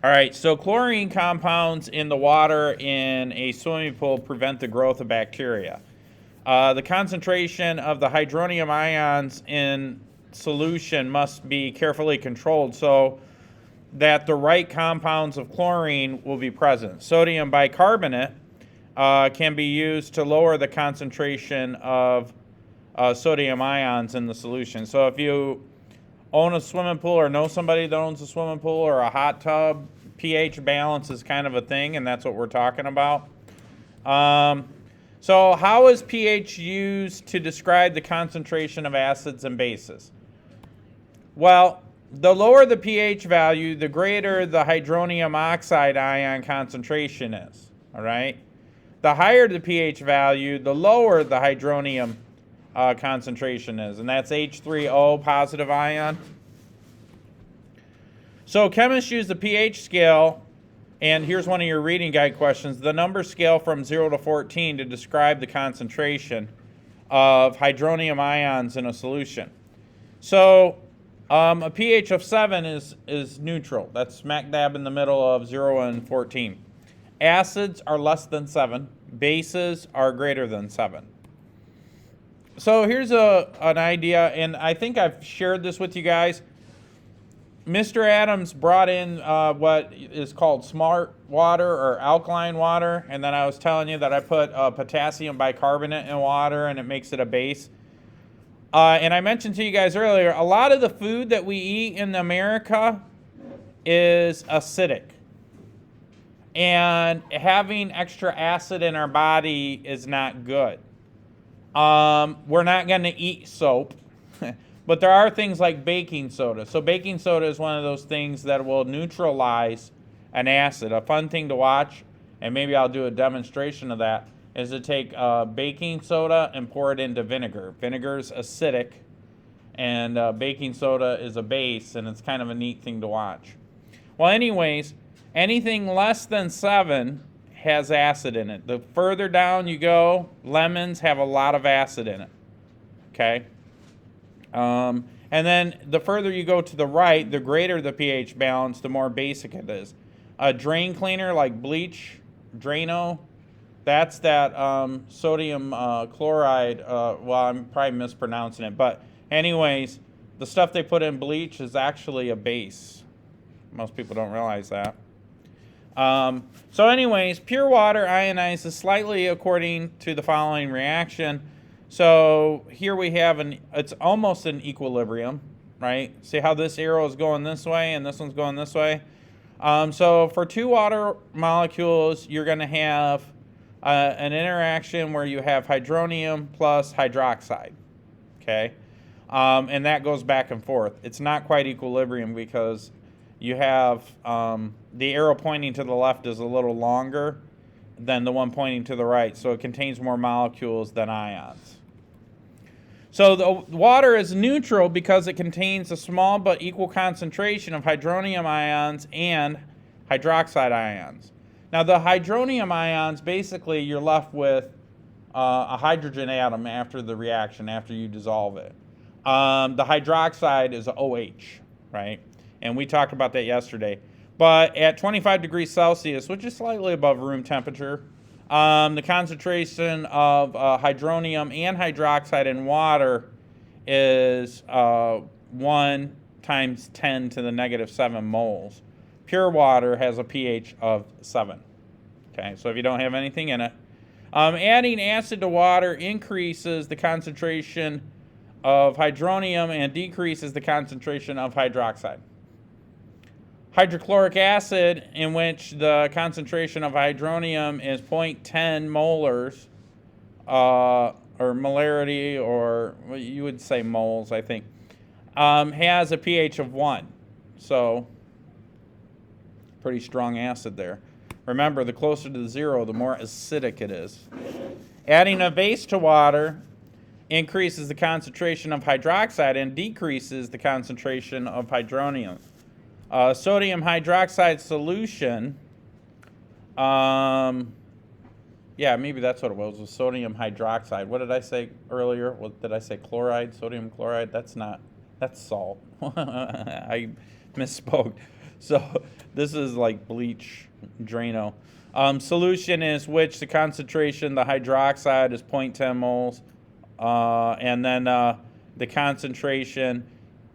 All right, so chlorine compounds in the water in a swimming pool prevent the growth of bacteria. The concentration of the hydronium ions in solution must be carefully controlled so that the right compounds of chlorine will be present. Sodium bicarbonate can be used to lower the concentration of sodium ions in the solution. So if you own a swimming pool or know somebody that owns a swimming pool or a hot tub, pH balance is kind of a thing, and that's what we're talking about. So how is pH used to describe the concentration of acids and bases? Well, the lower the pH value, the greater the hydronium oxide ion concentration is, all right? The higher the pH value, the lower the hydronium concentration is, and that's H3O positive ion. So chemists use the pH scale, and here's one of your reading guide questions, the number scale from 0 to 14 to describe the concentration of hydronium ions in a solution. So a pH of 7 is neutral. That's smack dab in the middle of 0 and 14. Acids are less than 7. Bases are greater than 7. So here's an idea, and I think I've shared this with you guys. Mr. Adams brought in what is called smart water or alkaline water, and then I was telling you that I put potassium bicarbonate in water and it makes it a base. And I mentioned to you guys earlier, a lot of the food that we eat in America is acidic. And having extra acid in our body is not good. We're not going to eat soap. But there are things like baking soda. So baking soda is one of those things that will neutralize an acid. A fun thing to watch, and maybe I'll do a demonstration of that, is to take baking soda and pour it into vinegar. Vinegar's acidic, and baking soda is a base, and it's kind of a neat thing to watch. Well, anyways, anything less than 7 has acid in it. The further down you go, lemons have a lot of acid in it. Okay? And then the further you go to the right, the greater the pH balance, the more basic it is. A drain cleaner like bleach, Drano, that's that sodium chloride. Well, I'm probably mispronouncing it. But anyways, the stuff they put in bleach is actually a base. Most people don't realize that. So anyways, pure water ionizes slightly according to the following reaction. So here we have it's almost an equilibrium, right? See how this arrow is going this way and this one's going this way? So for two water molecules, you're going to have an interaction where you have hydronium plus hydroxide, okay? And that goes back and forth. It's not quite equilibrium because you have the arrow pointing to the left is a little longer than the one pointing to the right, so it contains more molecules than ions. So the water is neutral because it contains a small but equal concentration of hydronium ions and hydroxide ions. Now the hydronium ions, basically you're left with a hydrogen atom after the reaction, after you dissolve it. The hydroxide is OH, right? And we talked about that yesterday. But at 25 degrees Celsius, which is slightly above room temperature, the concentration of hydronium and hydroxide in water is 1 times 10 to the negative 7 moles. Pure water has a pH of 7. Okay, so if you don't have anything in it. Adding acid to water increases the concentration of hydronium and decreases the concentration of hydroxide. Hydrochloric acid, in which the concentration of hydronium is 0.10 molars, or molarity, or you would say moles, I think, has a pH of 1. So, pretty strong acid there. Remember, the closer to 0, the more acidic it is. Adding a base to water increases the concentration of hydroxide and decreases the concentration of hydronium. Sodium hydroxide solution, yeah, maybe that's what it was sodium hydroxide. What did I say earlier? What did I say? Chloride, sodium chloride? That's salt. I misspoke. So this is like bleach Drano. Solution is which the concentration, the hydroxide is 0.10 moles. And then the concentration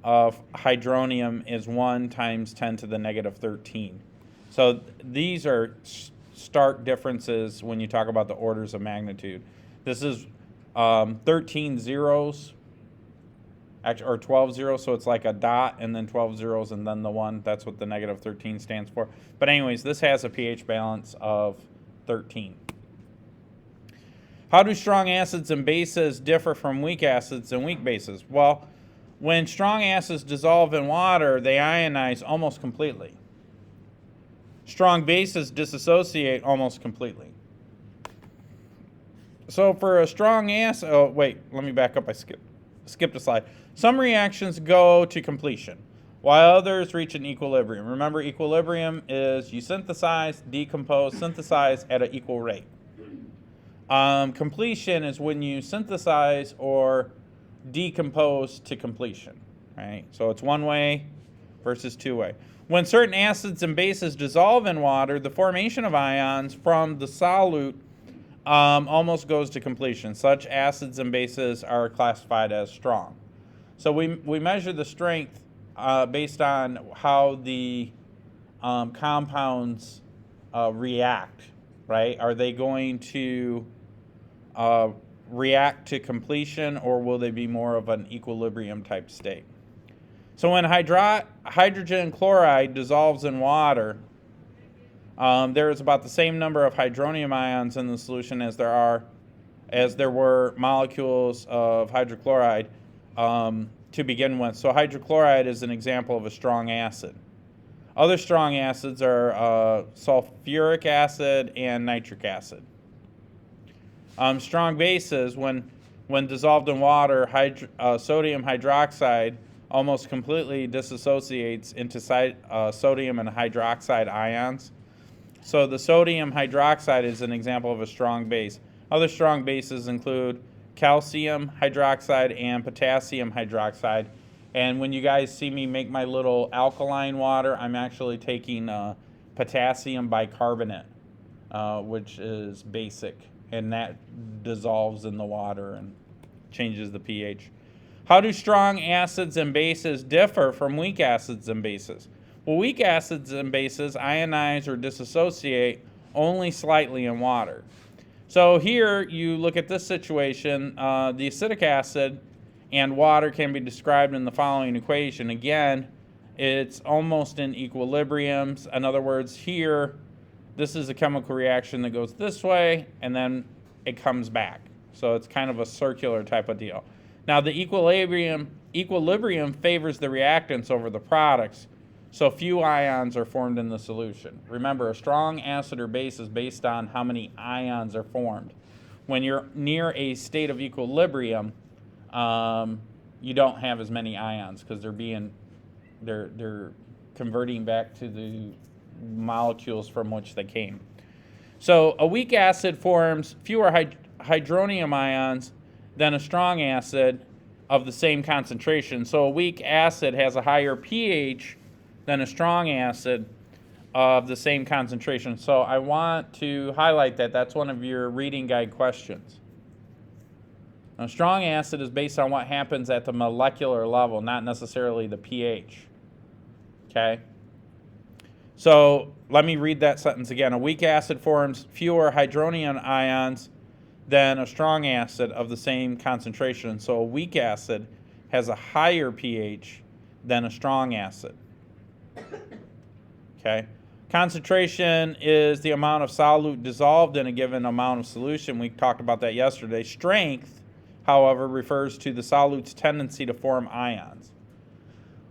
of hydronium is 1 times 10 to the negative 13. So these are stark differences when you talk about the orders of magnitude. This is 13 zeros, or 12 zeros, so it's like a dot and then 12 zeros and then the 1. That's what the negative 13 stands for. But anyways, this has a pH balance of 13. How do strong acids and bases differ from weak acids and weak bases? Well, when strong acids dissolve in water, they ionize almost completely. Strong bases dissociate almost completely. So for a strong acid, oh wait, let me back up, I skipped a slide. Some reactions go to completion, while others reach an equilibrium. Remember, equilibrium is you synthesize, decompose, synthesize at an equal rate. Completion is when you synthesize or decompose to completion, right? So it's one way versus two way. When certain acids and bases dissolve in water, the formation of ions from the solute almost goes to completion. Such acids and bases are classified as strong. So we measure the strength based on how the compounds react, right? Are they going to react to completion, or will they be more of an equilibrium type state? So when hydrogen chloride dissolves in water, there is about the same number of hydronium ions in the solution as there were molecules of hydrochloride to begin with. So hydrochloride is an example of a strong acid. Other strong acids are sulfuric acid and nitric acid. Strong bases, when dissolved in water, sodium hydroxide almost completely dissociates into sodium and hydroxide ions. So the sodium hydroxide is an example of a strong base. Other strong bases include calcium hydroxide and potassium hydroxide. And when you guys see me make my little alkaline water, I'm actually taking potassium bicarbonate, which is basic, and that dissolves in the water and changes the pH. How do strong acids and bases differ from weak acids and bases? Well, weak acids and bases ionize or dissociate only slightly in water. So here you look at this situation, the acetic acid and water can be described in the following equation. Again, it's almost in equilibriums. In other words, here, this is a chemical reaction that goes this way and then it comes back. So it's kind of a circular type of deal. Now the equilibrium favors the reactants over the products, so few ions are formed in the solution. Remember, a strong acid or base is based on how many ions are formed. When you're near a state of equilibrium, you don't have as many ions because they're converting back to the molecules from which they came. So a weak acid forms fewer hydronium ions than a strong acid of the same concentration. So a weak acid has a higher pH than a strong acid of the same concentration. So I want to highlight that. That's one of your reading guide questions. A strong acid is based on what happens at the molecular level, not necessarily the pH. Okay? So let me read that sentence again. A weak acid forms fewer hydronium ions than a strong acid of the same concentration. So a weak acid has a higher pH than a strong acid. Okay? Concentration is the amount of solute dissolved in a given amount of solution. We talked about that yesterday. Strength, however, refers to the solute's tendency to form ions.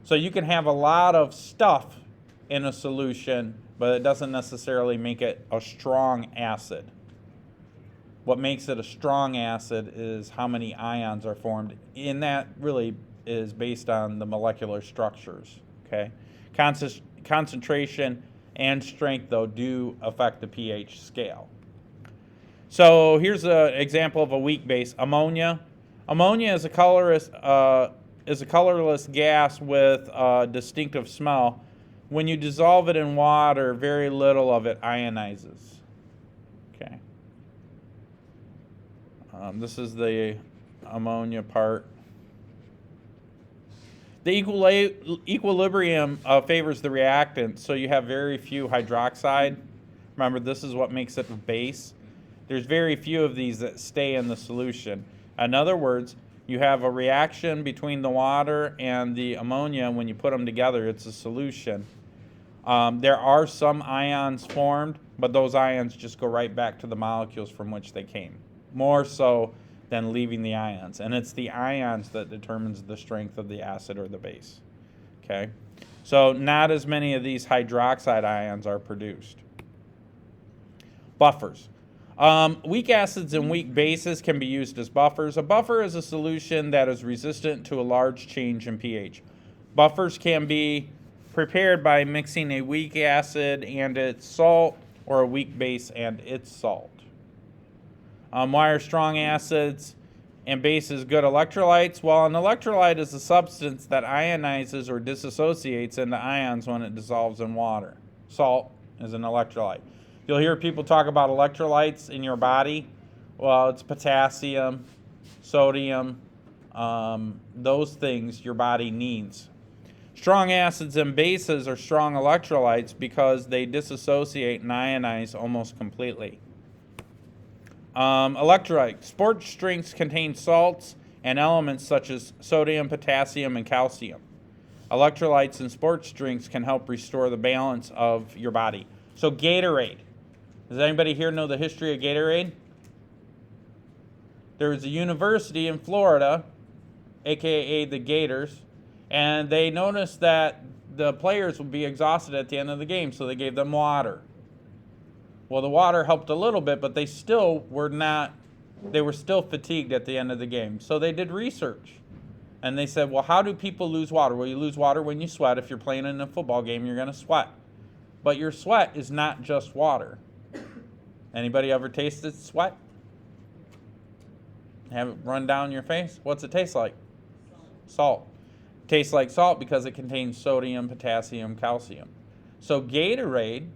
So you can have a lot of stuff in a solution, but it doesn't necessarily make it a strong acid. What makes it a strong acid is how many ions are formed, and that really is based on the molecular structures. Okay? Concentration and strength, though, do affect the pH scale. So here's an example of a weak base, ammonia. Ammonia is a colorless gas with a distinctive smell. When you dissolve it in water, very little of it ionizes. Okay. This is the ammonia part. The equilibrium favors the reactant, so you have very few hydroxide. Remember, this is what makes it a base. There's very few of these that stay in the solution. In other words, you have a reaction between the water and the ammonia. When you put them together, it's a solution. There are some ions formed, but those ions just go right back to the molecules from which they came, more so than leaving the ions. And it's the ions that determines the strength of the acid or the base. Okay? So not as many of these hydroxide ions are produced. Buffers. Weak acids and weak bases can be used as buffers. A buffer is a solution that is resistant to a large change in pH. Buffers can be prepared by mixing a weak acid and its salt, or a weak base and its salt. Why are strong acids and bases good electrolytes? Well, an electrolyte is a substance that ionizes or dissociates into ions when it dissolves in water. Salt is an electrolyte. You'll hear people talk about electrolytes in your body. Well, it's potassium, sodium, those things your body needs. Strong acids and bases are strong electrolytes because they dissociate and ionize almost completely. Electrolytes. Sports drinks contain salts and elements such as sodium, potassium, and calcium. Electrolytes in sports drinks can help restore the balance of your body. So Gatorade. Does anybody here know the history of Gatorade? There was a university in Florida, aka the Gators, and they noticed that the players would be exhausted at the end of the game, so they gave them water. Well, the water helped a little bit, but they were still fatigued at the end of the game. So they did research. And they said, well, how do people lose water? Well, you lose water when you sweat. If you're playing in a football game, you're going to sweat. But your sweat is not just water. Anybody ever tasted sweat? Have it run down your face? What's it taste like? Salt. It tastes like salt because it contains sodium, potassium, calcium. So Gatorade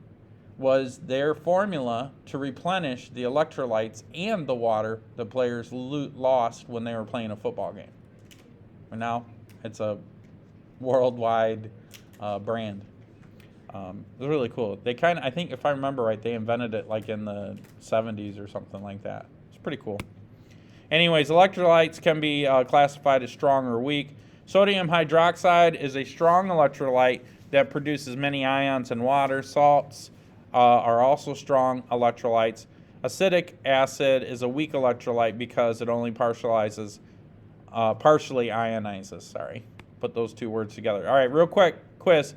was their formula to replenish the electrolytes and the water the players lost when they were playing a football game. And now it's a worldwide brand. It was really cool. They I think if I remember right, they invented it like in the 70s or something like that. It's pretty cool. Anyways, electrolytes can be classified as strong or weak. Sodium hydroxide is a strong electrolyte that produces many ions in water. Salts are also strong electrolytes. Acidic acid is a weak electrolyte because it only partially ionizes. Sorry, put those two words together. All right, real quick quiz.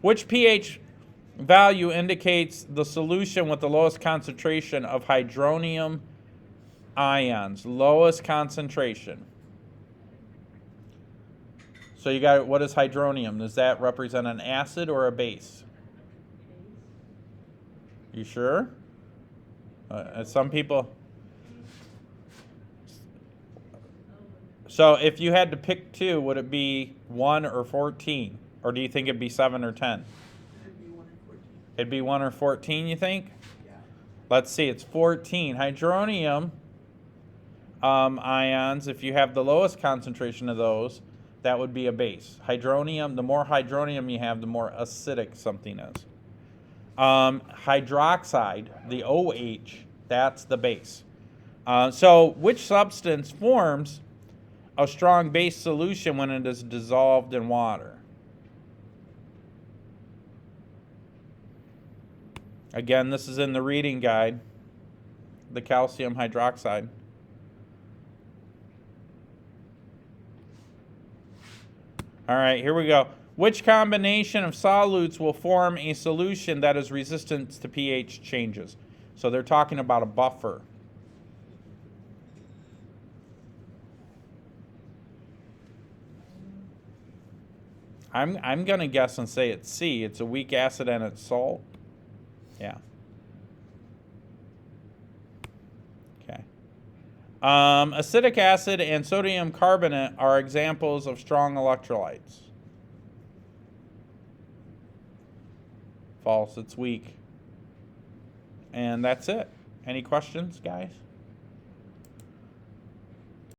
Which pH value indicates the solution with the lowest concentration of hydronium ions? Lowest concentration. So you got, what is hydronium? Does that represent an acid or a base? You sure? Some people. So if you had to pick two, would it be 1 or 14? Or do you think it'd be 7 or 10? It'd be 1 or 14. It'd be 1 or 14, you think? Yeah. Let's see, it's 14. Hydronium ions, if you have the lowest concentration of those, that would be a base. Hydronium, the more hydronium you have, the more acidic something is. Hydroxide, the OH, that's the base. So which substance forms a strong base solution when it is dissolved in water? Again, this is in the reading guide, the calcium hydroxide. All right, here we go. Which combination of solutes will form a solution that is resistant to pH changes? So they're talking about a buffer. I'm going to guess and say it's C. It's a weak acid and it's salt. Yeah. Okay. Acetic acid and sodium carbonate are examples of strong electrolytes. False. It's weak. And that's it. Any questions, guys?